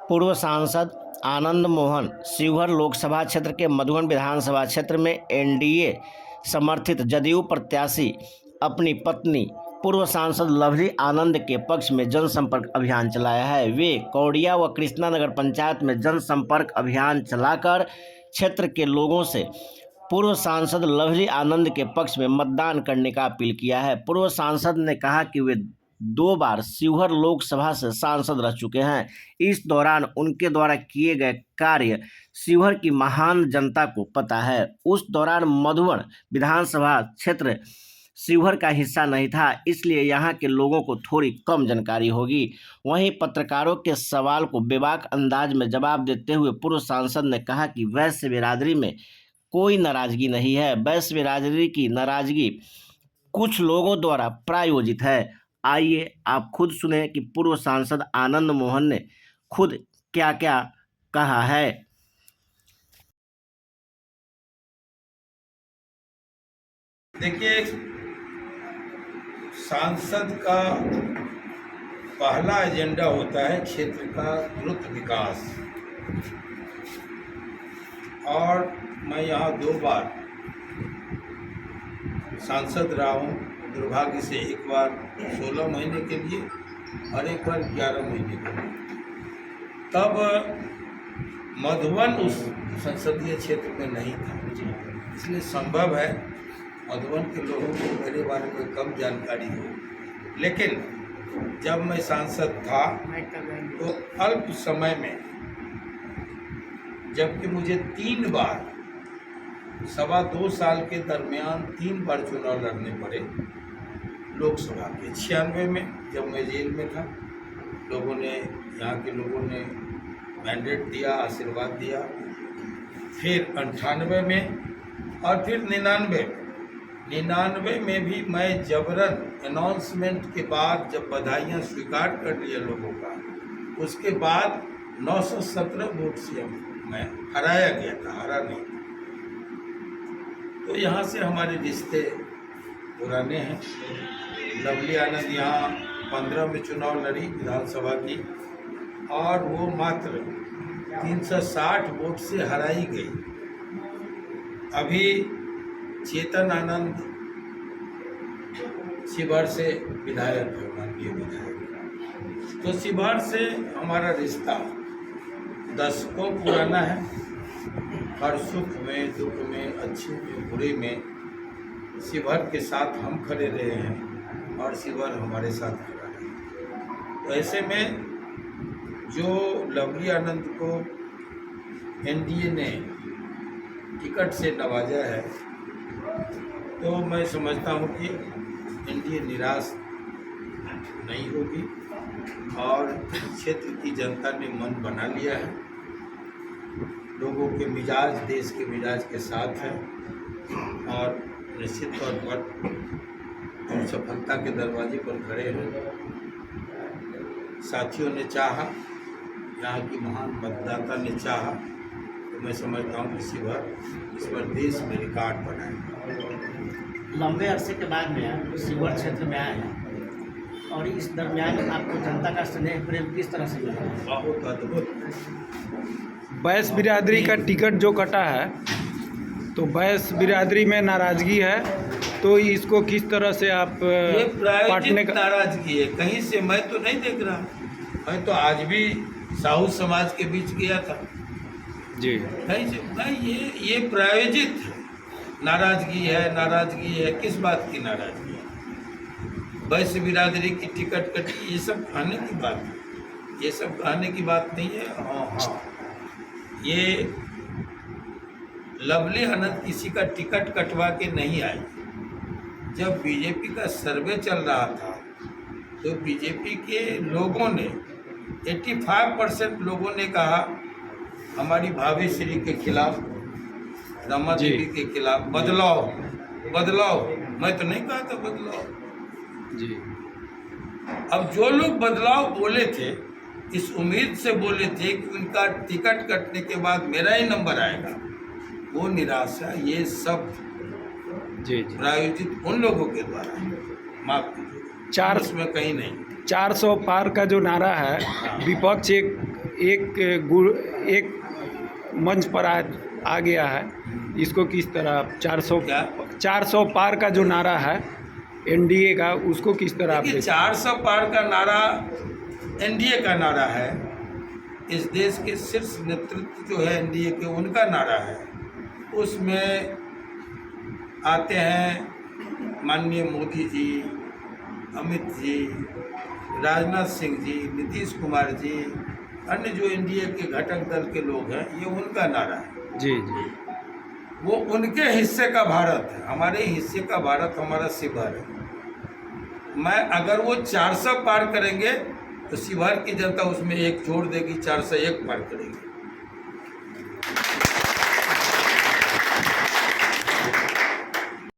पूर्व सांसद आनंद मोहन शिवहर लोकसभा क्षेत्र के मधुबन विधानसभा क्षेत्र में एनडीए समर्थित जदयू प्रत्याशी अपनी पत्नी पूर्व सांसद लवली आनंद के पक्ष में जनसंपर्क अभियान चलाया है। वे कौड़िया व कृष्णा नगर पंचायत में जनसंपर्क अभियान चलाकर क्षेत्र के लोगों से पूर्व सांसद लवली आनंद के पक्ष में मतदान करने का अपील किया है। पूर्व सांसद ने कहा कि वे 2 बार शिवहर लोकसभा से सांसद रह चुके हैं। इस दौरान उनके द्वारा किए गए कार्य शिवहर की महान जनता को पता है। उस दौरान मधुबन विधानसभा क्षेत्र शिवहर का हिस्सा नहीं था, इसलिए यहाँ के लोगों को थोड़ी कम जानकारी होगी। वहीं पत्रकारों के सवाल को बेबाक अंदाज में जवाब देते हुए पूर्व सांसद ने कहा कि वैश्य बिरादरी में कोई नाराजगी नहीं है। वैश्य बिरादरी की नाराजगी कुछ लोगों द्वारा प्रायोजित है। आइए आप खुद सुने कि पूर्व सांसद आनंद मोहन ने खुद क्या क्या कहा है। देखिए, सांसद का पहला एजेंडा होता है क्षेत्र का द्रुत विकास, और मैं यहाँ 2 बार सांसद रहा हूँ। दुर्भाग्य से एक बार 16 महीने के लिए और एक बार 11 महीने के लिए। तब मधुबन उस संसदीय क्षेत्र में नहीं था, इसलिए संभव है मधुबन के लोगों को मेरे बारे में कम जानकारी हो। लेकिन जब मैं सांसद था तो अल्प समय में, जबकि मुझे 3 बार 2.25 साल के दरमियान 3 बार चुनाव लड़ने पड़े लोकसभा के। 96 में जब मैं जेल में था, लोगों ने, यहाँ के लोगों ने मैंडेट दिया, आशीर्वाद दिया। फिर 98 में और फिर 99 में भी मैं जबरन अनाउंसमेंट के बाद, जब बधाइयाँ स्वीकार कर लिया लोगों का, उसके बाद 917 वोट से मैं हराया गया था, हरा नहीं। तो यहाँ से हमारे रिश्ते पुराने हैं। लवली आनंद यहाँ 15 में चुनाव लड़ी विधानसभा की, और वो मात्र 360 वोट से हराई गई। अभी चेतन आनंद शिवहर से विधायक है, माननीय विधायक। तो शिवहर से हमारा रिश्ता दशकों पुराना है। हर सुख में, दुख में, अच्छे में, बुरे में शिवहर के साथ हम खड़े रहे हैं और शिवहर हमारे साथ खड़ा है। तो ऐसे में जो लवली आनंद को एनडीए ने टिकट से नवाजा है, तो मैं समझता हूँ कि एनडीए निराश नहीं होगी, और क्षेत्र की जनता ने मन बना लिया है। लोगों के मिजाज देश के मिजाज के साथ है, और निश्चित तौर पर हम सफलता के दरवाजे पर खड़े हैं। साथियों ने चाहा, यहाँ की महान मतदाता ने चाहा, तो मैं समझता हूँ कि शिवहर इस बार देश में रिकॉर्ड बनाएगा। लंबे अरसे के बाद में शिवहर क्षेत्र में आए हैं, और इस दरमियान आपको जनता का स्नेह प्रेम किस तरह से मिला? बहुत अद्भुत। वैश्य बिरादरी का टिकट जो कटा है, तो वैश्य बिरादरी में नाराजगी है, तो इसको किस तरह से आप ये पाटने का नाराजगी है? कहीं से मैं तो नहीं देख रहा। मैं तो आज भी साहू समाज के बीच गया था जी। कहीं से नहीं, ये प्रायोजित नाराजगी है। नाराजगी है, किस बात की नाराजगी है? वैश्य बिरादरी की टिकट कटी, ये सब कहने की बात है, ये सब कहने की बात नहीं है। हाँ, ये लवली आनंद किसी का टिकट कटवा के नहीं आई। जब बीजेपी का सर्वे चल रहा था, तो बीजेपी के लोगों ने 85% लोगों ने कहा हमारी भाभी श्री के खिलाफ, रमा देवी के खिलाफ बदलाव। मैं तो नहीं कहा था बदलाव जी। अब जो लोग बदलाव बोले थे, इस उम्मीद से बोले थे कि उनका टिकट कटने के बाद मेरा ही नंबर आएगा, वो निराशा, ये सब जी प्रायोजित उन लोगों के द्वारा, माफ कीजिए, 400 में कहीं नहीं। 400 पार का जो नारा है, विपक्ष एक मंच पर आ गया है, इसको किस तरह 400 पार का जो नारा है एनडीए का, उसको किस तरह आप देखिए 400 पार का नारा एनडीए का नारा है। इस देश के शीर्ष नेतृत्व जो है एनडीए के, उनका नारा है। उसमें आते हैं माननीय मोदी जी, अमित जी, राजनाथ सिंह जी, नीतीश कुमार जी, अन्य जो एनडीए के घटक दल के लोग हैं, ये उनका नारा है। जी जी। वो उनके हिस्से का भारत है, हमारे हिस्से का भारत हमारा शिवहर है। मैं अगर वो 400 पार करेंगे तो शिवहर की जनता उसमें एक जोड़ देगी, 401 पार करेगी।